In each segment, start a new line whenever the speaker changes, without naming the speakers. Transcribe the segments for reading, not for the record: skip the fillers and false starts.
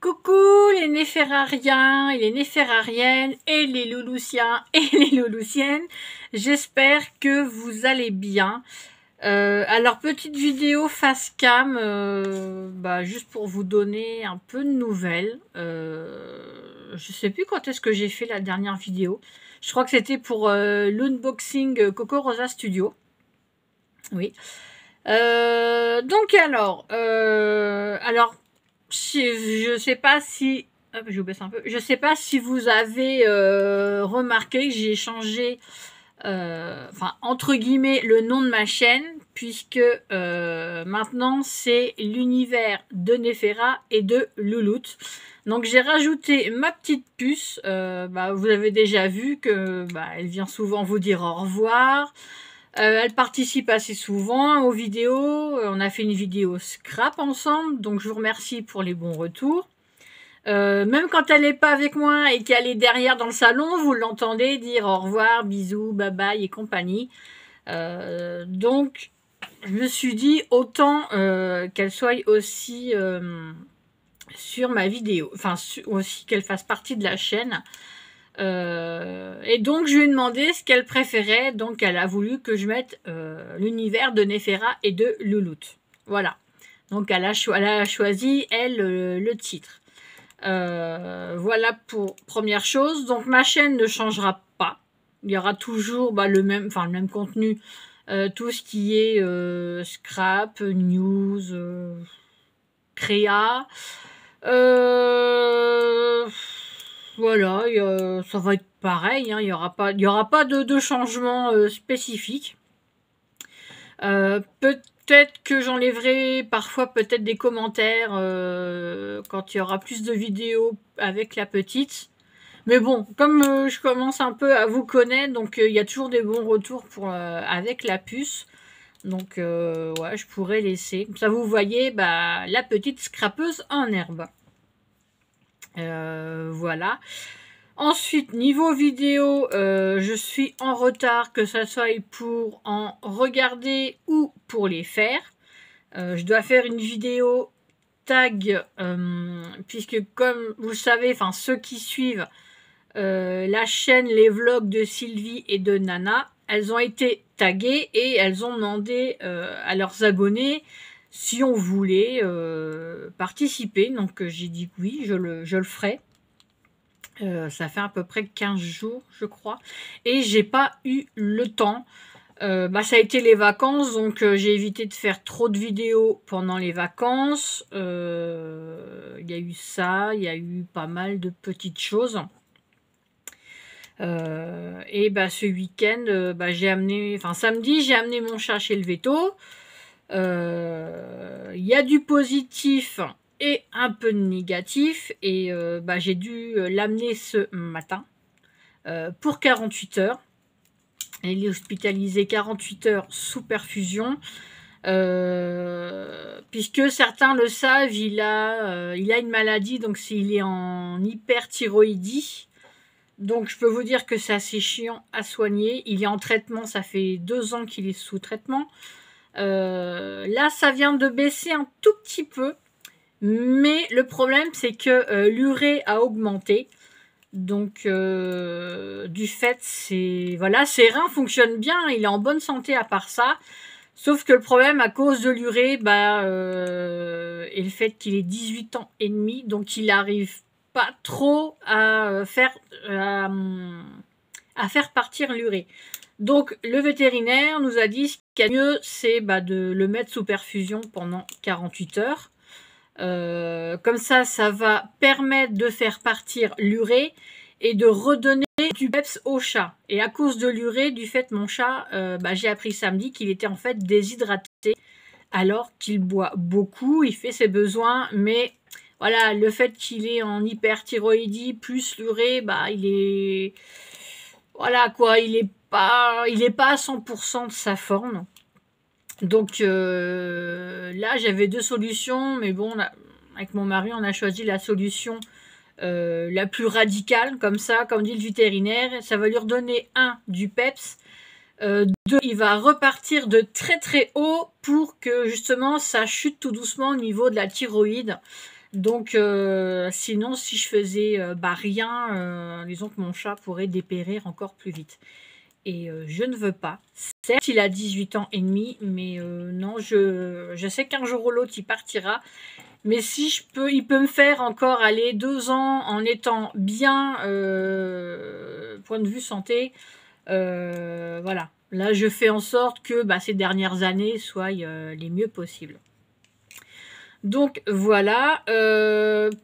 Coucou les néphérariens et les néphérariennes et les louloussiens et les louloussiennes, j'espère que vous allez bien. Alors petite vidéo face cam, juste pour vous donner un peu de nouvelles. Je sais plus quand est-ce que j'ai fait la dernière vidéo. Je crois que c'était pour l'unboxing Coco Rosa Studio. Oui. Donc alors, je sais pas si, hop, je vous baisse un peu. Je sais pas si vous avez remarqué que j'ai changé, enfin entre guillemets, le nom de ma chaîne, puisque maintenant c'est l'univers de Néféra et de Louloute. Donc j'ai rajouté ma petite puce. Vous avez déjà vu que elle vient souvent vous dire au revoir. Elle participe assez souvent aux vidéos. On a fait une vidéo scrap ensemble, donc je vous remercie pour les bons retours. Même quand elle n'est pas avec moi et qu'elle est derrière dans le salon, vous l'entendez dire au revoir, bisous, bye bye et compagnie. Donc je me suis dit autant qu'elle soit aussi sur ma vidéo, enfin aussi qu'elle fasse partie de la chaîne. Et donc je lui ai demandé ce qu'elle préférait, donc elle a voulu que je mette l'univers de Néféra et de Louloute. Voilà, donc elle a choisi elle le titre. Voilà pour première chose. Donc ma chaîne ne changera pas, il y aura toujours le même contenu, tout ce qui est scrap, news, créa. Voilà, ça va être pareil, hein, il y aura pas de changement spécifique. Peut-être que j'enlèverai parfois peut-être des commentaires quand il y aura plus de vidéos avec la petite. Mais bon, comme je commence un peu à vous connaître, donc il y a toujours des bons retours avec la puce. Donc ouais, je pourrais laisser. Comme ça, vous voyez la petite scrapeuse en herbe. Voilà. Ensuite, niveau vidéo, je suis en retard, que ça soit pour en regarder ou pour les faire. Je dois faire une vidéo tag, puisque comme vous le savez, enfin ceux qui suivent la chaîne, les vlogs de Sylvie et de Nana, elles ont été taguées et elles ont demandé à leurs abonnés si on voulait participer. Donc j'ai dit oui, je le ferai. Ça fait à peu près 15 jours, je crois. Et j'ai pas eu le temps. Ça a été les vacances, donc j'ai évité de faire trop de vidéos pendant les vacances. Il y a eu ça, il y a eu pas mal de petites choses. Ce week-end, samedi, j'ai amené mon chat chez le veto. Il y a du positif et un peu de négatif, et j'ai dû l'amener ce matin pour 48 heures. Il est hospitalisé 48 heures sous perfusion, puisque certains le savent, il a une maladie, donc il est en hyperthyroïdie. Donc je peux vous dire que c'est assez chiant à soigner. Il est en traitement, ça fait 2 ans qu'il est sous traitement. Là, ça vient de baisser un tout petit peu. Mais le problème, c'est que l'urée a augmenté. Donc, du fait, ses reins fonctionnent bien. Il est en bonne santé à part ça. Sauf que le problème, à cause de l'urée, et le fait qu'il ait 18 ans et demi, donc il n'arrive pas trop à faire partir l'urée. Donc, le vétérinaire nous a dit ce qu'il y a de mieux, c'est de le mettre sous perfusion pendant 48 heures. Comme ça va permettre de faire partir l'urée et de redonner du peps au chat. Et à cause de l'urée, du fait mon chat, j'ai appris samedi qu'il était en fait déshydraté, alors qu'il boit beaucoup, il fait ses besoins, mais voilà, le fait qu'il est en hyperthyroïdie plus l'urée, il est, voilà quoi, il est pas à 100% de sa forme. Donc là, j'avais 2 solutions, mais bon, avec mon mari, on a choisi la solution la plus radicale, comme ça, comme dit le vétérinaire. Ça va lui redonner du peps. 2, il va repartir de très très haut pour que justement ça chute tout doucement au niveau de la thyroïde. Donc, sinon, si je faisais rien, disons que mon chat pourrait dépérir encore plus vite. Et je ne veux pas. Certes, il a 18 ans et demi, mais non, je sais qu'un jour ou l'autre, il partira. Mais si je peux, il peut me faire encore aller 2 ans en étant bien, point de vue santé. Voilà. Là, je fais en sorte que ces dernières années soient les mieux possibles. Donc voilà.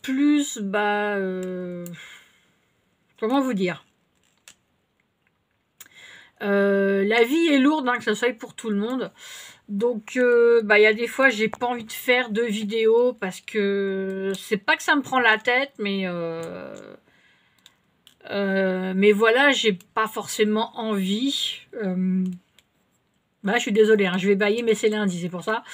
Plus, comment vous dire? La vie est lourde, que ce soit pour tout le monde. Donc, il y a des fois, j'ai pas envie de faire de vidéos parce que c'est pas que ça me prend la tête, mais voilà, j'ai pas forcément envie. Je suis désolée, je vais bâiller, mais c'est lundi, c'est pour ça.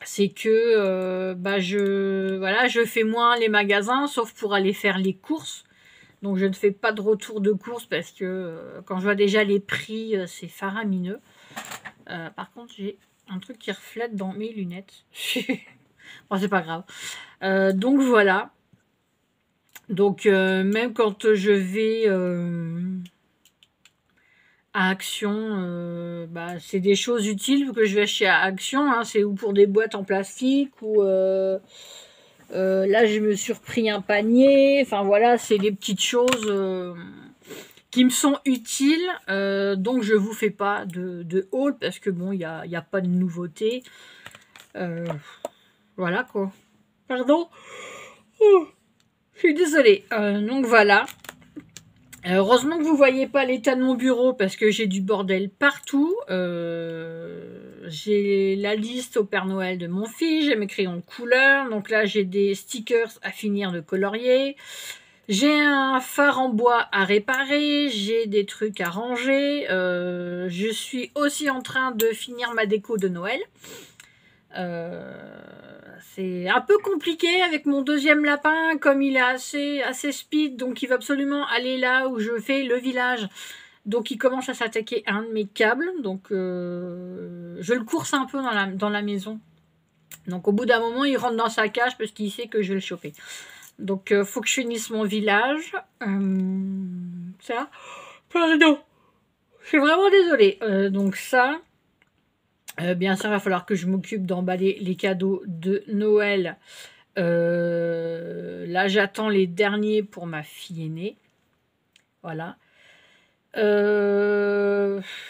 C'est que je fais moins les magasins, sauf pour aller faire les courses. Donc je ne fais pas de retour de course parce que quand je vois déjà les prix, c'est faramineux. Par contre, j'ai un truc qui reflète dans mes lunettes. Bon, c'est pas grave. Donc voilà. Donc même quand je vais à Action, c'est des choses utiles que je vais acheter à Action. C'est ou pour des boîtes en plastique ou... là, je me suis repris un panier. Enfin, voilà, c'est des petites choses qui me sont utiles. Donc, je vous fais pas de haul parce que bon, il n'y a pas de nouveauté. Voilà, quoi. Pardon. Je suis désolée. Donc, voilà. Heureusement que vous voyez pas l'état de mon bureau parce que j'ai du bordel partout. J'ai la liste au Père Noël de mon fils, j'ai mes crayons de couleur. Donc là, j'ai des stickers à finir de colorier. J'ai un phare en bois à réparer. J'ai des trucs à ranger. Je suis aussi en train de finir ma déco de Noël. C'est un peu compliqué avec mon deuxième lapin, comme il est assez speed, donc il va absolument aller là où je fais le village. Donc il commence à s'attaquer à un de mes câbles, donc je le course un peu dans la maison. Donc au bout d'un moment, il rentre dans sa cage parce qu'il sait que je vais le choper. Donc faut que je finisse mon village. Ça. Pardon. Je suis vraiment désolée. Donc ça... bien sûr, il va falloir que je m'occupe d'emballer les cadeaux de Noël. Là, j'attends les derniers pour ma fille aînée. Voilà.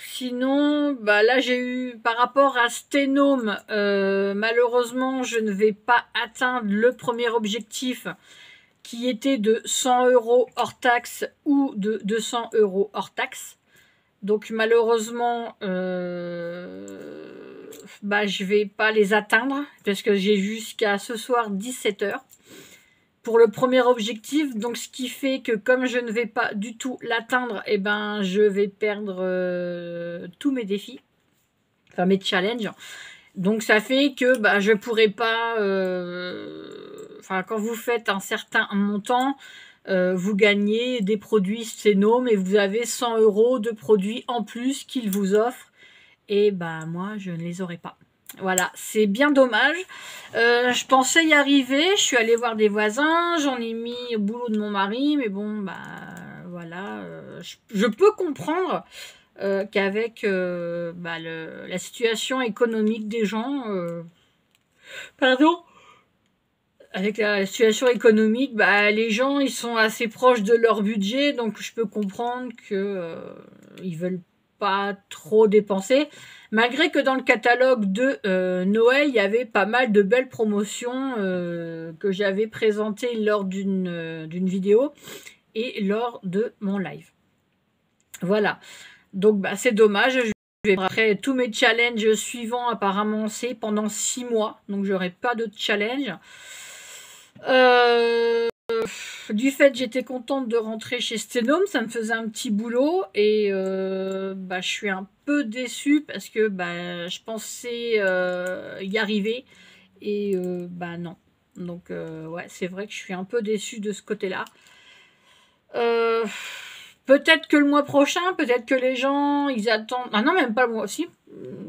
Sinon, là, j'ai eu, par rapport à Stenome, malheureusement, je ne vais pas atteindre le premier objectif qui était de 100 € hors taxe ou de 200 € hors taxe. Donc malheureusement, je vais pas les atteindre parce que j'ai jusqu'à ce soir 17 h pour le premier objectif. Donc ce qui fait que comme je ne vais pas du tout l'atteindre, je vais perdre tous mes défis, enfin mes challenges. Donc ça fait que je pourrais pas... quand vous faites un certain montant... vous gagnez des produits Stenome et vous avez 100 € de produits en plus qu'ils vous offrent. Et moi, je ne les aurai pas. Voilà, c'est bien dommage. Je pensais y arriver. Je suis allée voir des voisins. J'en ai mis au boulot de mon mari. Mais bon, voilà. Je peux comprendre qu'avec la situation économique des gens... Pardon ? Avec la situation économique, les gens ils sont assez proches de leur budget, donc je peux comprendre que ils veulent pas trop dépenser. Malgré que dans le catalogue de Noël, il y avait pas mal de belles promotions que j'avais présentées lors d'une vidéo et lors de mon live. Voilà. Donc c'est dommage. Je vais après tous mes challenges suivants. Apparemment, c'est pendant 6 mois, donc j'aurai pas de challenge. Du fait, j'étais contente de rentrer chez Stenome, ça me faisait un petit boulot et je suis un peu déçue parce que je pensais y arriver et non. Donc ouais, c'est vrai que je suis un peu déçue de ce côté-là. Peut-être que le mois prochain, peut-être que les gens, ils attendent... Ah non, même pas le mois aussi.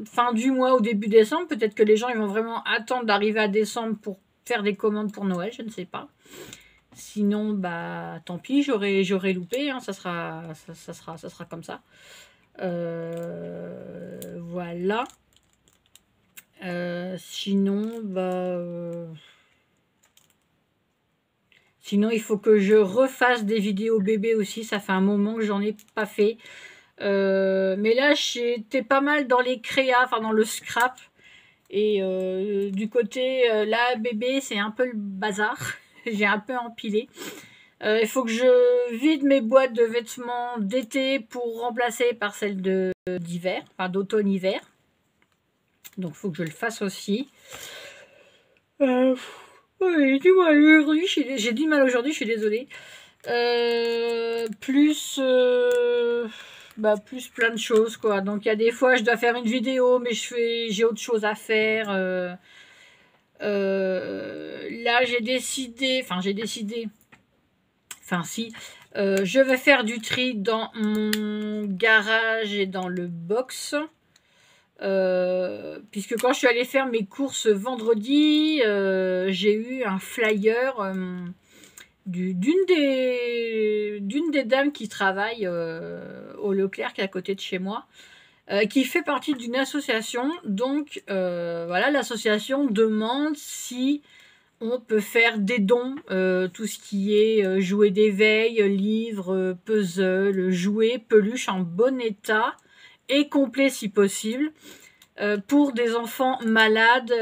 Fin du mois ou début décembre, peut-être que les gens, ils vont vraiment attendre d'arriver à décembre pour faire des commandes pour Noël, je ne sais pas. Sinon, bah, tant pis, j'aurais loupé, hein, ça sera comme ça. Voilà. Sinon, bah... Sinon, il faut que je refasse des vidéos bébés aussi. Ça fait un moment que j'en ai pas fait. Mais là, j'étais pas mal dans les créas, enfin dans le scrap. Et du côté là, bébé, c'est un peu le bazar. J'ai un peu empilé. Il faut que je vide mes boîtes de vêtements d'été pour remplacer par celles d'hiver, enfin d'automne-hiver. Donc, il faut que je le fasse aussi. Oui, du mal aujourd'hui, j'ai du mal aujourd'hui, je suis désolée. Plus plein de choses, quoi. Donc il y a des fois je dois faire une vidéo, mais j'ai autre chose à faire. Là j'ai décidé, je vais faire du tri dans mon garage et dans le box. Puisque quand je suis allée faire mes courses vendredi, j'ai eu un flyer d'une des dames qui travaille au Leclerc, qui est à côté de chez moi, qui fait partie d'une association. Donc voilà, l'association demande si on peut faire des dons, tout ce qui est jouets d'éveil, livres, puzzles, jouets, peluches en bon état et complet si possible, pour des enfants malades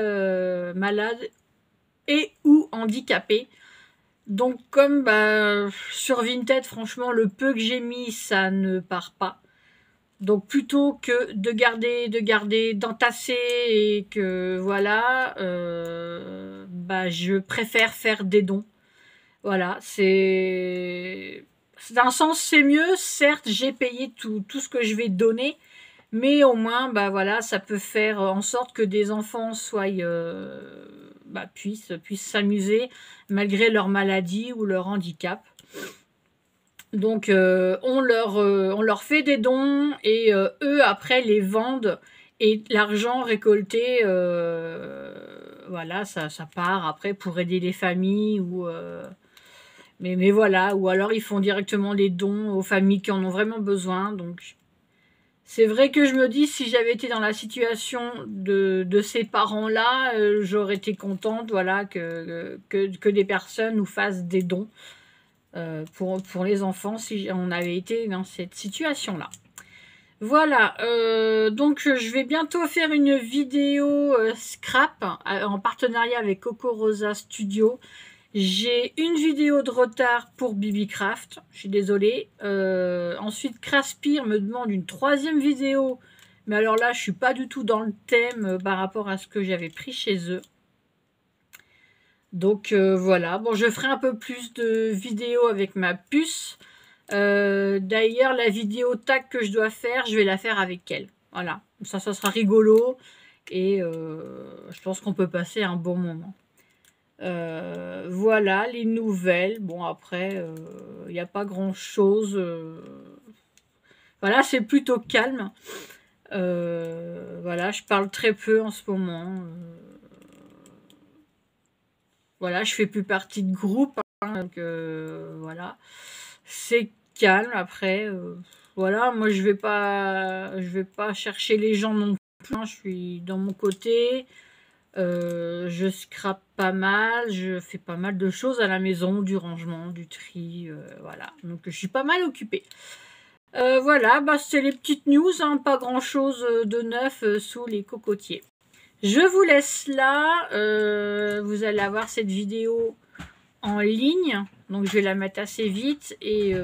et ou handicapés. Donc comme sur Vinted, franchement, le peu que j'ai mis, ça ne part pas. Donc plutôt que de garder, d'entasser et que voilà, je préfère faire des dons. Voilà, d'un sens c'est mieux. Certes, j'ai payé tout ce que je vais donner, mais au moins, voilà, ça peut faire en sorte que des enfants puissent s'amuser malgré leur maladie ou leur handicap. Donc, on leur fait des dons et eux, après, les vendent et l'argent récolté, voilà, ça part après pour aider les familles ou... mais voilà, ou alors ils font directement les dons aux familles qui en ont vraiment besoin. Donc, c'est vrai que je me dis, si j'avais été dans la situation de ces parents-là, j'aurais été contente, voilà, que des personnes nous fassent des dons pour les enfants, si on avait été dans cette situation-là. Voilà, donc je vais bientôt faire une vidéo scrap en partenariat avec Coco Rosa Studio. J'ai une vidéo de retard pour Bibicraft, je suis désolée. Ensuite, Craspire me demande une 3e vidéo, mais alors là, je suis pas du tout dans le thème par rapport à ce que j'avais pris chez eux. Donc voilà, bon, je ferai un peu plus de vidéos avec ma puce. D'ailleurs, la vidéo tag que je dois faire, je vais la faire avec elle. Voilà, ça sera rigolo et je pense qu'on peut passer un bon moment. Voilà les nouvelles. Bon, après, il n'y a pas grand chose. Voilà, c'est plutôt calme. Voilà, je parle très peu en ce moment. Voilà, je fais plus partie de groupe. Hein, donc, voilà, c'est calme. Après, voilà, moi je vais pas chercher les gens non plus. Hein, je suis dans mon côté. Je scrape pas mal, je fais pas mal de choses à la maison, du rangement, du tri, voilà. Donc je suis pas mal occupée. Voilà, c'est les petites news, hein, pas grand chose de neuf sous les cocotiers. Je vous laisse là, vous allez avoir cette vidéo en ligne, donc je vais la mettre assez vite et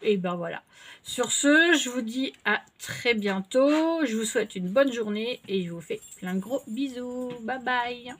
voilà. Sur ce, je vous dis à très bientôt. Je vous souhaite une bonne journée et je vous fais plein de gros bisous. Bye bye.